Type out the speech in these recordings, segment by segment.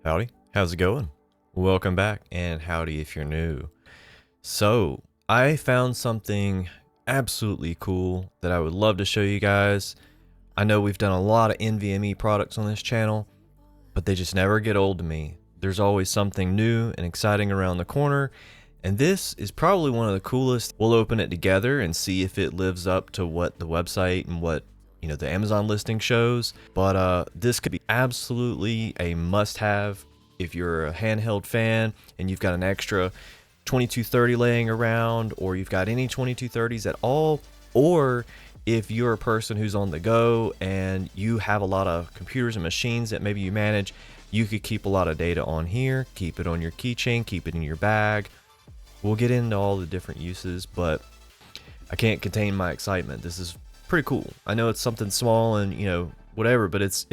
Howdy, how's it going? Welcome back, and howdy if you're new. So, I found something absolutely cool that I would love to show you guys. I know we've done a lot of NVMe products on this channel, but they just never get old to me. There's always something new and exciting around the corner, and this is probably one of the coolest. We'll open it together and see if it lives up to what the website and what the Amazon listing shows. But this could be absolutely a must-have if you're a handheld fan and you've got an extra 2230 laying around, or you've got any 2230s at all, or if you're a person who's on the go and you have a lot of computers and machines that maybe you manage. You could keep a lot of data on here, keep it on your keychain, keep it in your bag. We'll get into all the different uses, but I can't contain my excitement. This is pretty cool. I know it's something small and whatever, but it's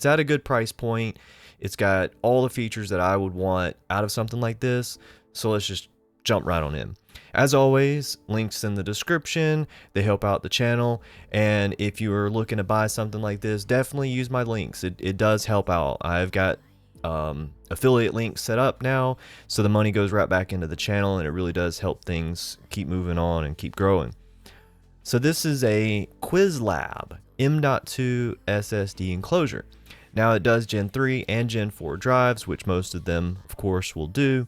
at a good price point. It's got all the features that I would want out of something like this. So let's just jump right on in. As always, links in the description. They help out the channel. And if you are looking to buy something like this, definitely use my links. It does help out. I've got affiliate links set up now, so the money goes right back into the channel, and it really does help things keep moving on and keep growing. So this is a Qwiizlab M.2 SSD enclosure. Now it does Gen 3 and Gen 4 drives, which most of them, of course, will do.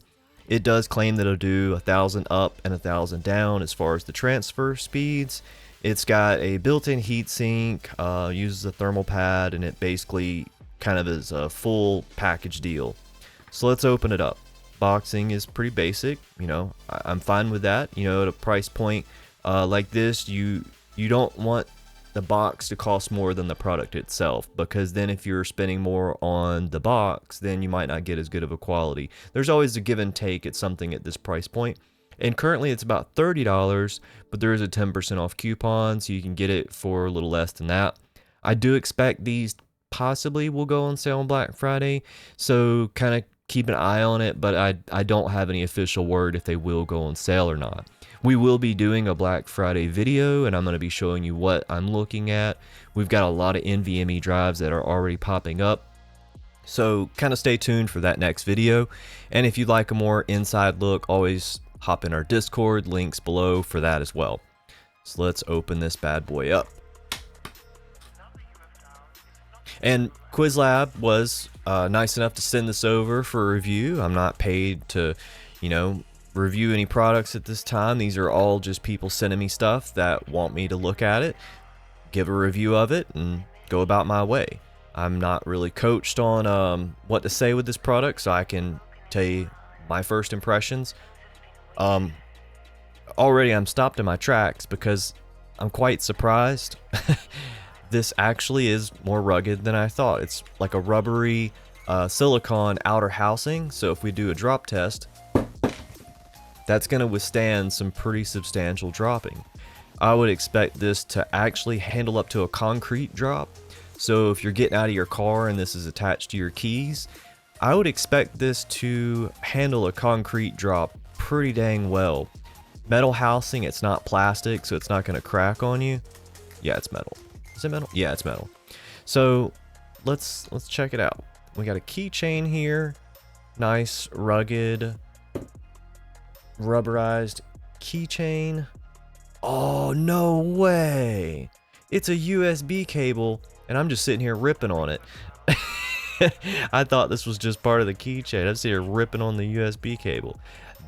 It does claim that it'll do 1,000 up and 1,000 down as far as the transfer speeds. It's got a built-in heatsink, uses a thermal pad, and it basically kind of is a full package deal. So let's open it up. Boxing is pretty basic, I'm fine with that. At a price point like this, you don't want the box to cost more than the product itself, because then if you're spending more on the box, then you might not get as good of a quality. There's always a give and take at something at this price point. And currently it's about $30, but there is a 10% off coupon, so you can get it for a little less than that. I do expect these possibly will go on sale on Black Friday, so kind of keep an eye on it, but I don't have any official word if they will go on sale or not. We will be doing a Black Friday video, and I'm going to be showing you what I'm looking at. We've got a lot of NVMe drives that are already popping up, so kind of stay tuned for that next video. And if you'd like a more inside look, always hop in our Discord, links below for that as well. So let's open this bad boy up. And Qwiizlab was nice enough to send this over for review. I'm not paid to, review any products at this time. These are all just people sending me stuff that want me to look at it, give a review of it, and go about my way. I'm not really coached on what to say with this product, so I can tell you my first impressions. Already I'm stopped in my tracks because I'm quite surprised. This actually is more rugged than I thought. It's like a rubbery silicone outer housing, so if we do a drop test, that's going to withstand some pretty substantial dropping. I would expect this to actually handle up to a concrete drop. So if you're getting out of your car and this is attached to your keys, I would expect this to handle a concrete drop pretty dang well. Metal housing, it's not plastic, so it's not going to crack on you. Yeah, it's metal. Is it metal? Yeah, it's metal. So let's check it out. We got a keychain here. Nice, rugged, rubberized keychain. Oh, no way. It's a USB cable, and I'm just sitting here ripping on it. I thought this was just part of the keychain. I'm sitting here ripping on the USB cable.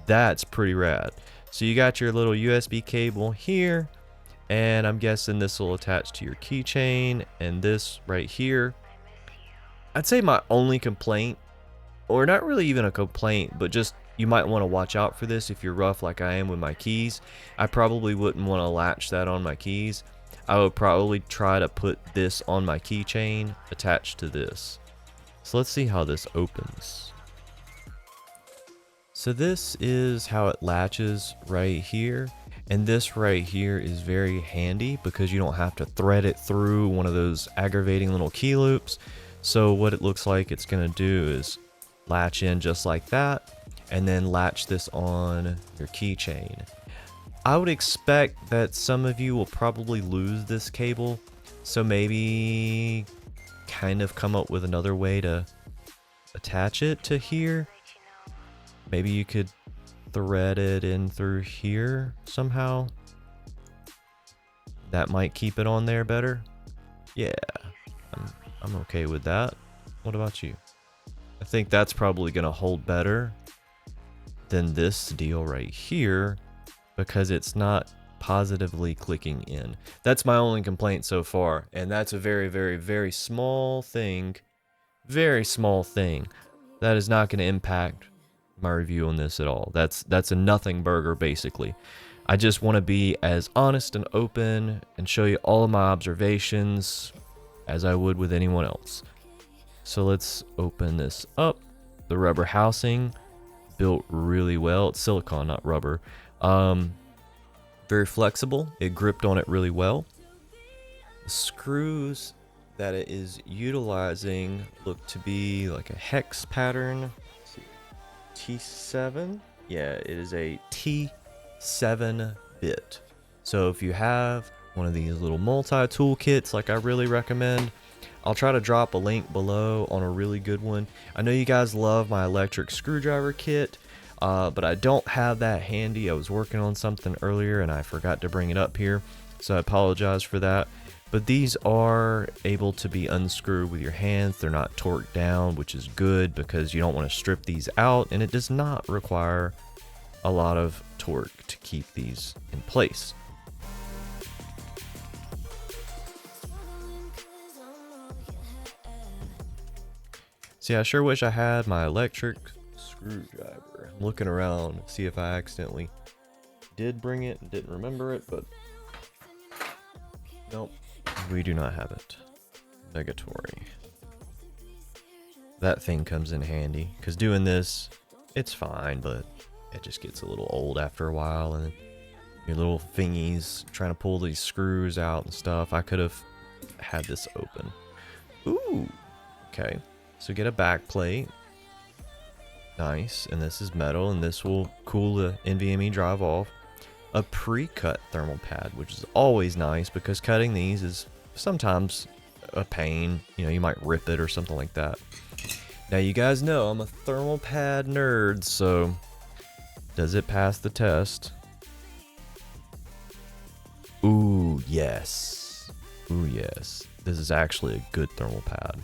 That's pretty rad. So you got your little USB cable here, and I'm guessing this will attach to your keychain, and this right here. I'd say my only complaint, or not really even a complaint, but just you might want to watch out for this if you're rough like I am with my keys. I probably wouldn't want to latch that on my keys. I would probably try to put this on my keychain attached to this. So let's see how this opens. So this is how it latches right here. And this right here is very handy because you don't have to thread it through one of those aggravating little key loops. So what it looks like it's going to do is latch in just like that, and then latch this on your keychain. I would expect that some of you will probably lose this cable, so maybe kind of come up with another way to attach it to here. Maybe you could thread it in through here somehow. That might keep it on there better. Yeah, I'm okay with that. What about you? I think that's probably gonna hold better than this deal right here because it's not positively clicking in. That's my only complaint so far, and that's a very, very, very small thing. Very small thing. That is not going to impact my review on this at all. That's a nothing burger basically. I just want to be as honest and open and show you all of my observations as I would with anyone else. So let's open this up. The rubber housing built really well. It's silicone, not rubber. Very flexible. It gripped on it really well. The screws that it is utilizing look to be like a hex pattern. Let's see. T7. Yeah, it is a T7 bit. So if you have one of these little multi-tool kits, like I really recommend, I'll try to drop a link below on a really good one. I know you guys love my electric screwdriver kit, but I don't have that handy. I was working on something earlier and I forgot to bring it up here, so I apologize for that. But these are able to be unscrewed with your hands. They're not torqued down, which is good because you don't want to strip these out, and it does not require a lot of torque to keep these in place. See, I sure wish I had my electric screwdriver. I'm looking around to see if I accidentally did bring it and didn't remember it, but nope, we do not have it. Negatory. That thing comes in handy because doing this, it's fine, but it just gets a little old after a while, and your little thingies trying to pull these screws out and stuff. I could have had this open. Ooh, okay. So get a back plate. Nice, and this is metal, and this will cool the NVMe drive off. A pre-cut thermal pad, which is always nice because cutting these is sometimes a pain. You know, you might rip it or something like that. Now you guys know I'm a thermal pad nerd, so does it pass the test? Ooh, yes. Ooh, yes. This is actually a good thermal pad.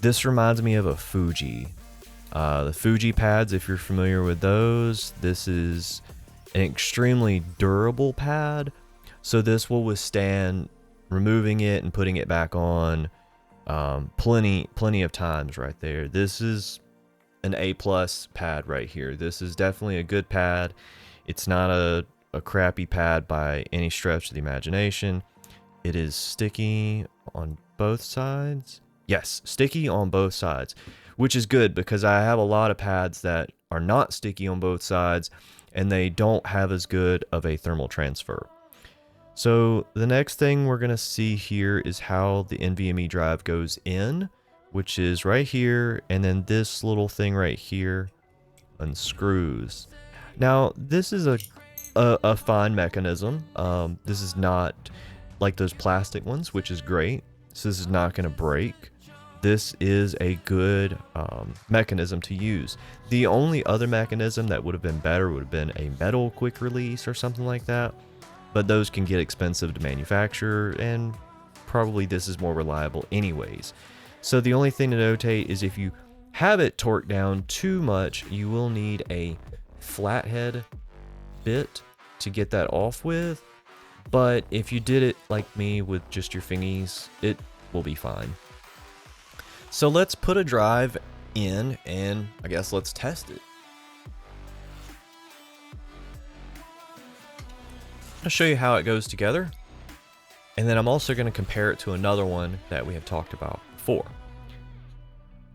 This reminds me of a Fuji. The Fuji pads, if you're familiar with those, this is an extremely durable pad. So this will withstand removing it and putting it back on plenty of times right there. This is an A+ pad right here. This is definitely a good pad. It's not a crappy pad by any stretch of the imagination. It is sticky on both sides. Yes, sticky on both sides, which is good because I have a lot of pads that are not sticky on both sides and they don't have as good of a thermal transfer. So the next thing we're going to see here is how the NVMe drive goes in, which is right here, and then this little thing right here unscrews. Now this is a fine mechanism. This is not like those plastic ones, which is great. So this is not going to break. This is a good mechanism to use. The only other mechanism that would have been better would have been a metal quick release or something like that, but those can get expensive to manufacture, and probably this is more reliable anyways. So the only thing to notate is if you have it torqued down too much, you will need a flathead bit to get that off with, but if you did it like me with just your fingies, it will be fine. So let's put a drive in and I guess let's test it. I'll show you how it goes together, and then I'm also going to compare it to another one that we have talked about before.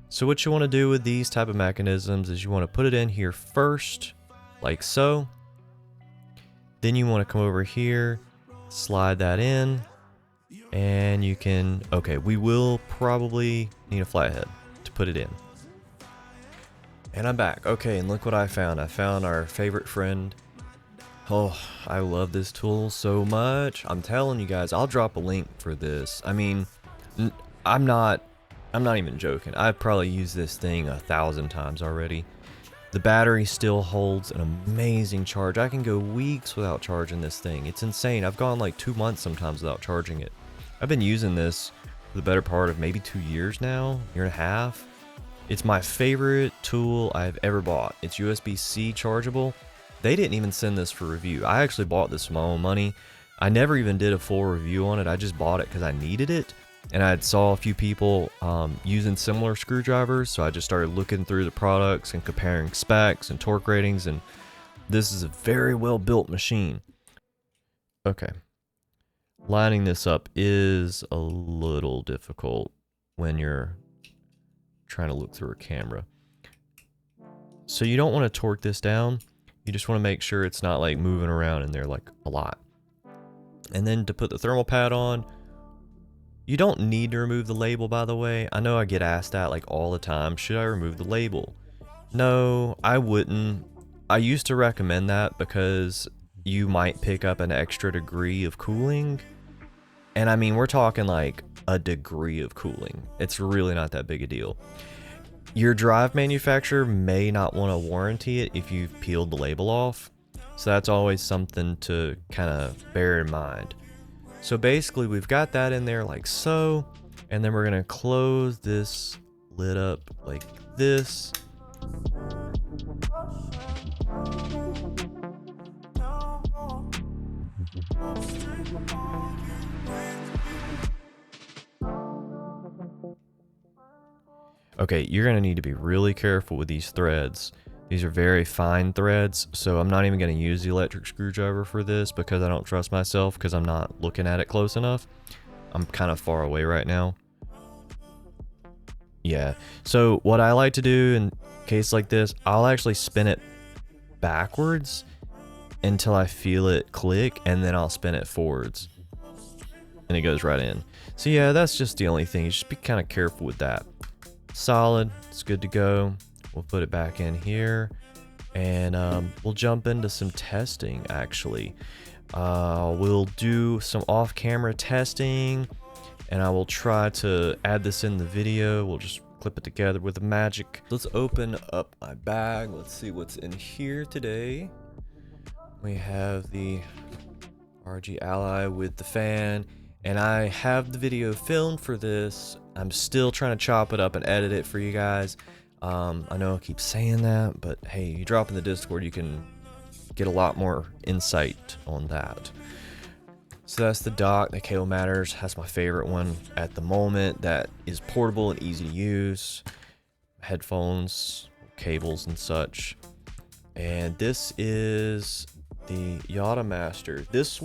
So what you want to do with these type of mechanisms is you want to put it in here first, like so. Then you want to come over here, slide that in, and you can, okay, we will probably need a flathead to put it in. And I'm back. Okay, and look what I found. I found our favorite friend. Oh, I love this tool so much. I'm telling you guys, I'll drop a link for this. I mean, I'm not I'm not even joking. I've probably used this thing 1,000 times already. The battery still holds an amazing charge. I can go weeks without charging this thing. It's insane. I've gone like 2 months sometimes without charging it. I've been using this for the better part of maybe 2 years now, year and a half. It's my favorite tool I've ever bought. It's USB-C chargeable. They didn't even send this for review. I actually bought this with my own money. I never even did a full review on it. I just bought it because I needed it. And I saw a few people using similar screwdrivers, so I just started looking through the products and comparing specs and torque ratings, and this is a very well built machine. Okay, lining this up is a little difficult when you're trying to look through a camera. So you don't want to torque this down, you just want to make sure it's not like moving around in there like a lot. And then to put the thermal pad on, you don't need to remove the label, by the way. I know I get asked that like all the time. Should I remove the label? No, I wouldn't. I used to recommend that because you might pick up an extra degree of cooling. And I mean, we're talking like a degree of cooling. It's really not that big a deal. Your drive manufacturer may not want to warranty it if you've peeled the label off. So that's always something to kind of bear in mind. So basically we've got that in there like so, and then we're gonna close this lid up like this. Okay, you're gonna need to be really careful with these threads. These are very fine threads, so I'm not even going to use the electric screwdriver for this because I don't trust myself because I'm not looking at it close enough. I'm kind of far away right now. Yeah, so what I like to do in case like this, I'll actually spin it backwards until I feel it click, and then I'll spin it forwards. And it goes right in. So yeah, that's just the only thing. You just be kind of careful with that. Solid, it's good to go. We'll put it back in here, and we'll jump into some testing actually. We'll do some off-camera testing, and I will try to add this in the video. We'll just clip it together with the magic. Let's open up my bag. Let's see what's in here today. We have the RG Ally with the fan, and I have the video filmed for this. I'm still trying to chop it up and edit it for you guys. I know I keep saying that, but hey, you drop in the Discord, you can get a lot more insight on that. So that's the dock. The cable matters. That's my favorite one at the moment. That is portable and easy to use. Headphones, cables, and such. And this is the Yada Master. This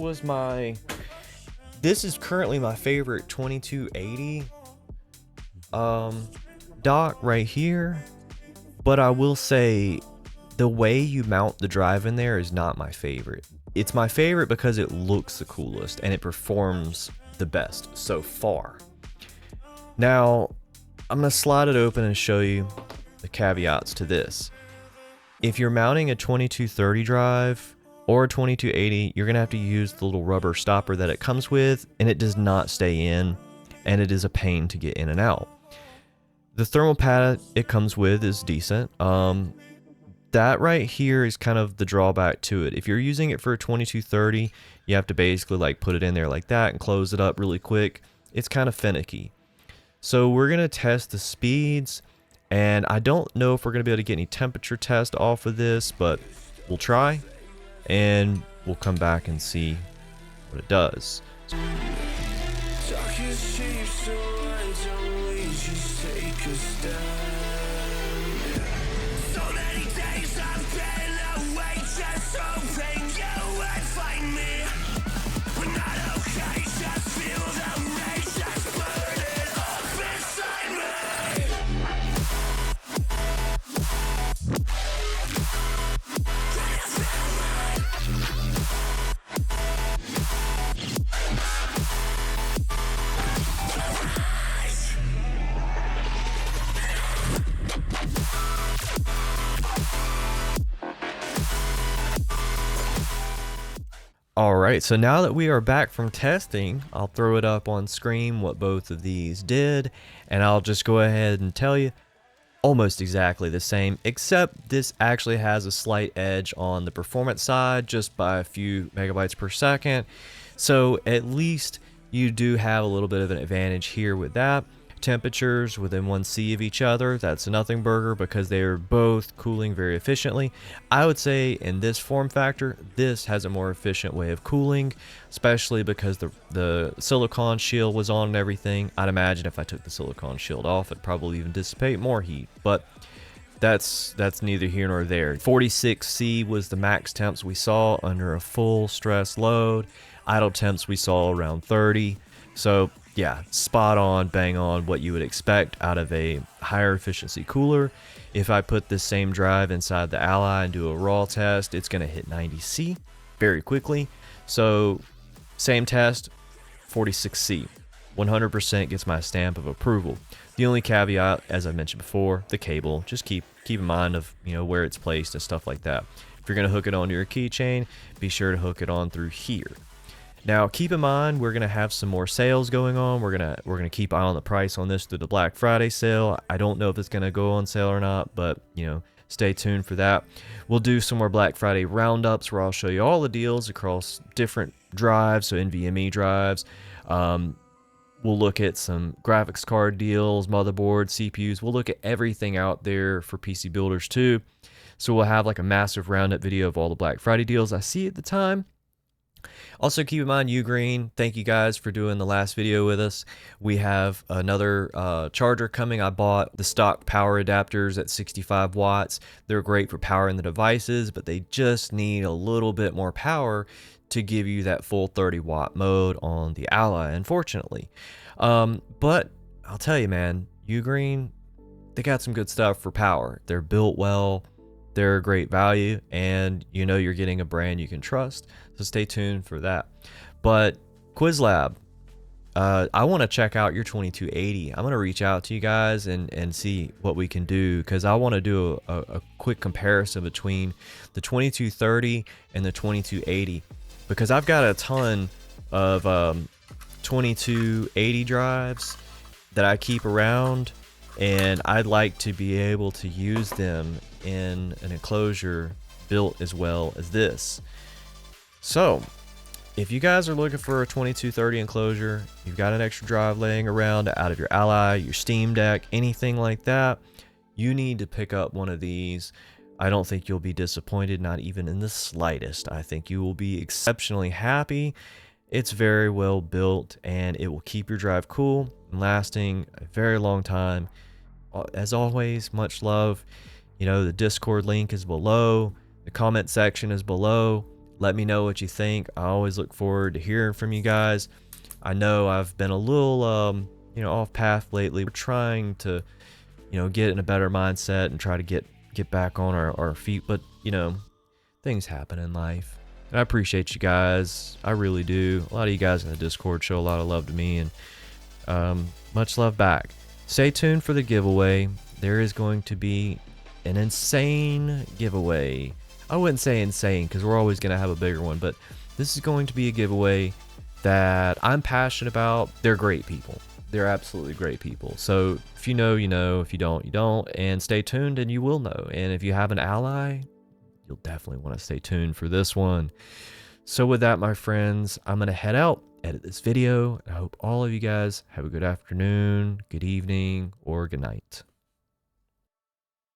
is currently my favorite 2280 dock right here, but I will say the way you mount the drive in there is not my favorite. It's my favorite because it looks the coolest and it performs the best so far. Now I'm gonna slide it open and show you the caveats to this. If you're mounting a 2230 drive or a 2280, you're gonna have to use the little rubber stopper that it comes with, and it does not stay in, and it is a pain to get in and out. The thermal pad it comes with is decent. That right here is kind of the drawback to it. If you're using it for a 2230, you have to basically like put it in there like that and close it up really quick. It's kind of finicky. So we're gonna test the speeds, and I don't know if we're gonna be able to get any temperature test off of this, but we'll try, and we'll come back and see what it does. All right, so now that we are back from testing, I'll throw it up on screen what both of these did, and I'll just go ahead and tell you almost exactly the same, except this actually has a slight edge on the performance side just by a few megabytes per second. So at least you do have a little bit of an advantage here with that. Temperatures within 1C of each other, that's a nothing burger because they are both cooling very efficiently. I would say in this form factor, this has a more efficient way of cooling, especially because the silicone shield was on and everything. I'd imagine if I took the silicone shield off, it'd probably even dissipate more heat, but that's neither here nor there. 46C was the max temps we saw under a full stress load. Idle temps we saw around 30. So yeah, spot on, bang on what you would expect out of a higher efficiency cooler. If I put this same drive inside the Ally and do a raw test, it's going to hit 90C very quickly. So same test, 46C. 100% gets my stamp of approval. The only caveat, as I mentioned before, the cable. Just keep in mind of where it's placed and stuff like that. If you're going to hook it onto your keychain, be sure to hook it on through here. Now, keep in mind, we're going to have some more sales going on. We're gonna keep eye on the price on this through the Black Friday sale. I don't know if it's going to go on sale or not, but, stay tuned for that. We'll do some more Black Friday roundups where I'll show you all the deals across different drives, so NVMe drives. We'll look at some graphics card deals, motherboards, CPUs. We'll look at everything out there for PC builders too. So we'll have like a massive roundup video of all the Black Friday deals I see at the time. Also, keep in mind, Ugreen, thank you guys for doing the last video with us. We have another charger coming. I bought the stock power adapters at 65 watts. They're great for powering the devices, but they just need a little bit more power to give you that full 30 watt mode on the Ally, unfortunately. But I'll tell you, man, Ugreen, they got some good stuff for power. They're built well. They're a great value, and you're getting a brand you can trust, so stay tuned for that. But Qwiizlab, I want to check out your 2280. I'm going to reach out to you guys and see what we can do, because I want to do a quick comparison between the 2230 and the 2280, because I've got a ton of 2280 drives that I keep around, and I'd like to be able to use them in an enclosure built as well as this. So if you guys are looking for a 2230 enclosure, you've got an extra drive laying around out of your Ally, your Steam Deck, anything like that, you need to pick up one of these. I don't think you'll be disappointed, not even in the slightest. I think you will be exceptionally happy. It's very well built, and it will keep your drive cool and lasting a very long time. As always, much love. The Discord link is below. The comment section is below. Let me know what you think. I always look forward to hearing from you guys. I know I've been a little, off path lately. We're trying to, get in a better mindset and try to get back on our feet. But, things happen in life. And I appreciate you guys. I really do. A lot of you guys in the Discord show a lot of love to me, and much love back. Stay tuned for the giveaway. There is going to be an insane giveaway. I wouldn't say insane because we're always going to have a bigger one, but this is going to be a giveaway that I'm passionate about. They're great people. They're absolutely great people. So if you know, you know. If you don't, you don't. And stay tuned and you will know. And if you have an Ally, you'll definitely want to stay tuned for this one. So with that, my friends, I'm going to head out, edit this video. I hope all of you guys have a good afternoon, good evening, or good night.